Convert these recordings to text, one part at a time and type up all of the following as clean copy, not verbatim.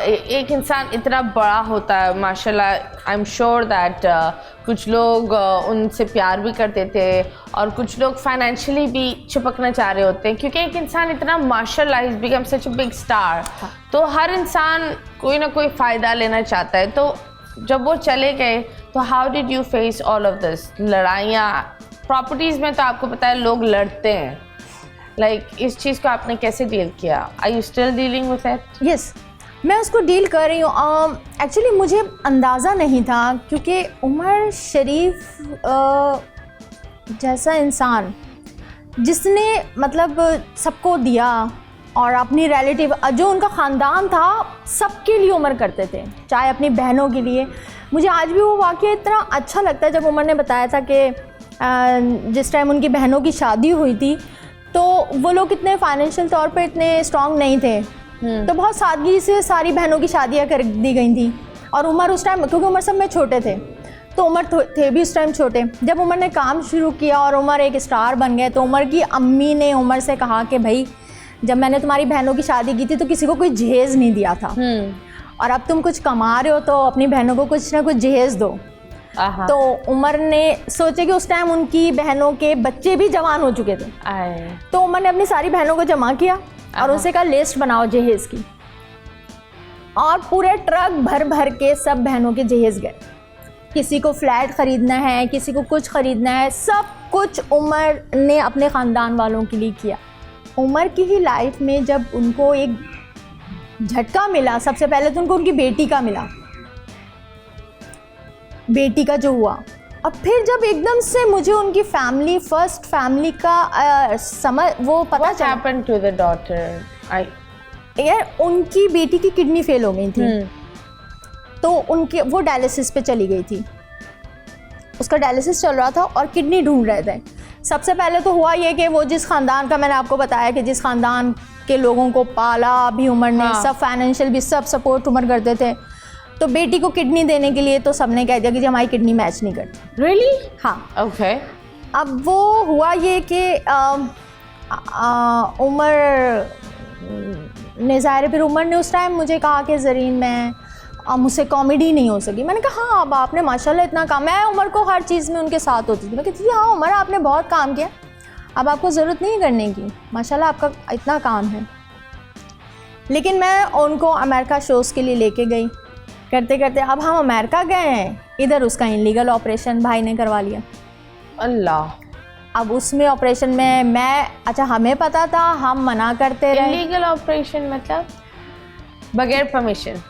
एक इंसान इतना बड़ा होता है माशाल्लाह, आई एम श्योर दैट कुछ लोग उनसे प्यार भी करते थे और कुछ लोग फाइनेंशियली भी चिपकना चाह रहे होते हैं, क्योंकि एक इंसान इतना माशाल्लाह is become such a big star, तो हर इंसान कोई ना कोई फ़ायदा लेना चाहता है। तो जब वो चले गए तो how did you face all of this? लड़ाइयाँ प्रॉपर्टीज़ में तो आपको पता है लोग लड़ते हैं, इस चीज़ को आपने कैसे डील किया? Are you still dealing with it? Yes, मैं उसको डील कर रही हूँ। एक्चुअली मुझे अंदाज़ा नहीं था, क्योंकि उमर शरीफ जैसा इंसान जिसने मतलब सबको दिया और अपनी रिलेटिव जो उनका ख़ानदान था सबके लिए उमर करते थे, चाहे अपनी बहनों के लिए। मुझे आज भी वो वाक़या इतना अच्छा लगता है जब उमर ने बताया था कि जिस टाइम उनकी बहनों की शादी हुई थी तो वो लोग इतने फाइनेंशियल तौर पे इतने स्ट्रॉन्ग नहीं थे, तो बहुत सादगी से सारी बहनों की शादियां कर दी गई थी। और उमर उस टाइम, क्योंकि उमर सब में छोटे थे, तो उमर थे भी उस टाइम छोटे। जब उमर ने काम शुरू किया और उमर एक स्टार बन गए, तो उमर की अम्मी ने उमर से कहा कि भाई जब मैंने तुम्हारी बहनों की शादी की थी तो किसी को कोई जहेज़ नहीं दिया था, और अब तुम कुछ कमा रहे हो तो अपनी बहनों को कुछ ना कुछ जहेज़ दो। तो उमर ने सोचे कि उस टाइम उनकी बहनों के बच्चे भी जवान हो चुके थे, तो उमर ने अपनी सारी बहनों को जमा किया और उनसे कहा लिस्ट बनाओ जहेज़ की, और पूरे ट्रक भर भर के सब बहनों के जहेज़ गए। किसी को फ्लैट ख़रीदना है, किसी को कुछ ख़रीदना है, सब कुछ उमर ने अपने ख़ानदान वालों के लिए किया। उमर की ही लाइफ में जब उनको एक झटका मिला, सबसे पहले तो उनको उनकी बेटी का मिला, बेटी का जो हुआ, और फिर जब एकदम से मुझे उनकी फैमिली, फर्स्ट फैमिली का समझ वो पता चला। What happened to the daughter? यार उनकी बेटी की किडनी फेल हो गई थी, तो उनके वो डायलिसिस पे चली गई थी, उसका डायलिसिस चल रहा था और किडनी ढूंढ रहे थे। सबसे पहले तो हुआ ये कि वो जिस ख़ानदान का, मैंने आपको बताया कि जिस ख़ानदान के लोगों को पाला भी उमर ने, सब फाइनेंशियल भी सब सपोर्ट उमर करते थे, तो बेटी को किडनी देने के लिए तो सबने कह दिया कि जी हमारी किडनी मैच नहीं करती। Really? हाँ, Okay. अब वो हुआ ये कि उमर ने ज़ाहिर, फिर उमर ने उस टाइम मुझे कहा कि ज़रीन मैं मुझसे कॉमेडी नहीं हो सकी। मैंने कहा हाँ, अब आपने माशाल्लाह इतना काम, मैं उमर को हर चीज़ में उनके साथ होती थी, मैं कहती थी हाँ उमर आपने बहुत काम किया, अब आपको ज़रूरत नहीं करने की, माशाल्लाह आपका इतना काम है। लेकिन मैं उनको अमेरिका शोज़ के लिए लेके गई, करते करते अब हम अमेरिका गए हैं, इधर उसका इनलीगल ऑपरेशन भाई ने करवा लिया। अल्लाह। अब उसमें ऑपरेशन में मैं, अच्छा हमें पता था, हम मना करते रहे। इनलीगल ऑपरेशन मतलब बगैर परमिशन?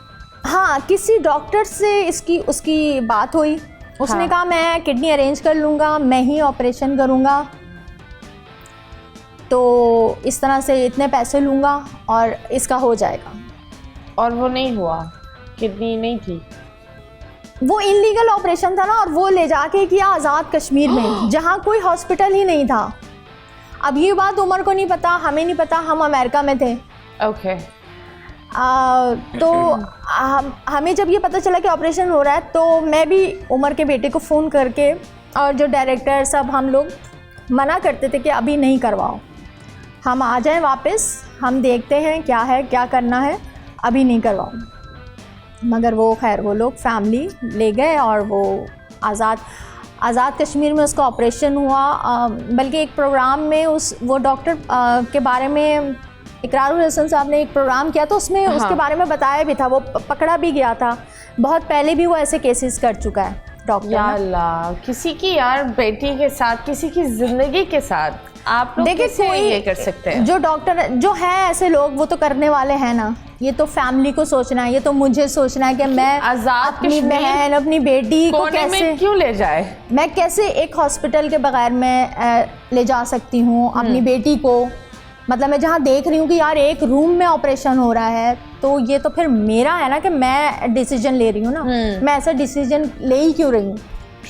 हाँ, किसी डॉक्टर से उसकी बात हुई, उसने कहा मैं किडनी अरेंज कर लूँगा, मैं ही ऑपरेशन करूँगा, तो इस तरह से इतने पैसे लूँगा और इसका हो जाएगा। और वो नहीं हुआ, किडनी नहीं थी, वो इनलीगल ऑपरेशन था ना, और वो ले जाके किया आज़ाद कश्मीर में, जहाँ कोई हॉस्पिटल ही नहीं था। अब ये बात उमर को नहीं पता, हमें नहीं पता, हम अमेरिका में थे। ओके। तो हमें जब ये पता चला कि ऑपरेशन हो रहा है, तो मैं भी उमर के बेटे को फ़ोन करके, और जो डायरेक्टर सब, हम लोग मना करते थे कि अभी नहीं करवाओ, हम आ जाएं वापस, हम देखते हैं क्या है, क्या करना है, अभी नहीं करवाओ। मगर वो खैर वो लोग फैमिली ले गए और वो आज़ाद कश्मीर में उसका ऑपरेशन हुआ। बल्कि एक प्रोग्राम में वो डॉक्टर के बारे में इकरारुल हसन साहब ने एक प्रोग्राम किया, तो उसमें उसके बारे में बताया भी था, वो पकड़ा भी गया था, बहुत पहले भी वो ऐसे केसेस कर चुका है डॉक्टर। या अल्लाह, किसी की यार बेटी के साथ, किसी की ज़िंदगी के साथ आप लोग कैसे ये कर सकते हैं? जो डॉक्टर जो है ऐसे लोग, वो तो करने वाले हैं ना, ये तो फैमिली को सोचना है, ये तो मुझे सोचना है कि मैं अपनी बहन, अपनी बेटी को कैसे क्यों ले जाए, मैं कैसे एक हॉस्पिटल के बगैर मैं ले जा सकती हूँ अपनी बेटी को। मतलब मैं जहाँ देख रही हूँ कि यार एक रूम में ऑपरेशन हो रहा है, तो ये तो फिर मेरा है ना कि मैं डिसीजन ले रही हूँ ना, मैं ऐसा डिसीजन ले ही क्यों रही हूँ।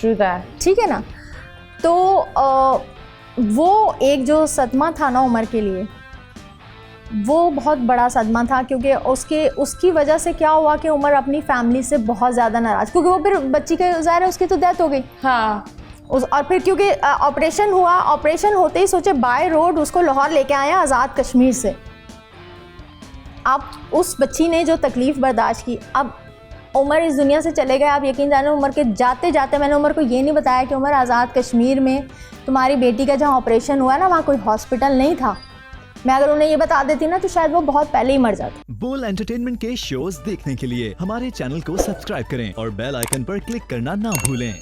ट्रू दैट, ठीक है ना। तो वो एक जो सदमा था ना उमर के लिए, वो बहुत बड़ा सदमा था, क्योंकि उसकी वजह से क्या हुआ कि उमर अपनी फैमिली से बहुत ज़्यादा नाराज़, क्योंकि वो फिर बच्ची के ज़ाहिर है उसकी तो डेथ हो गई। हाँ। और फिर क्योंकि ऑपरेशन हुआ, ऑपरेशन होते ही सोचे बाय रोड उसको लाहौर लेके आए आज़ाद कश्मीर से। आप उस बच्ची ने जो तकलीफ़ बर्दाश्त की, अब उमर इस दुनिया से चले गए। आप यकीन जानो उमर के जाते जाते मैंने उमर को ये नहीं बताया कि उमर आज़ाद कश्मीर में तुम्हारी बेटी का जहाँ ऑपरेशन हुआ ना, वहाँ कोई हॉस्पिटल नहीं था। मैं अगर उन्हें ये बता देती ना तो शायद वो बहुत पहले ही मर जाती। बोल एंटरटेनमेंट के शोज देखने के लिए हमारे चैनल को सब्सक्राइब करें और बेल आइकन पर क्लिक करना ना भूलें।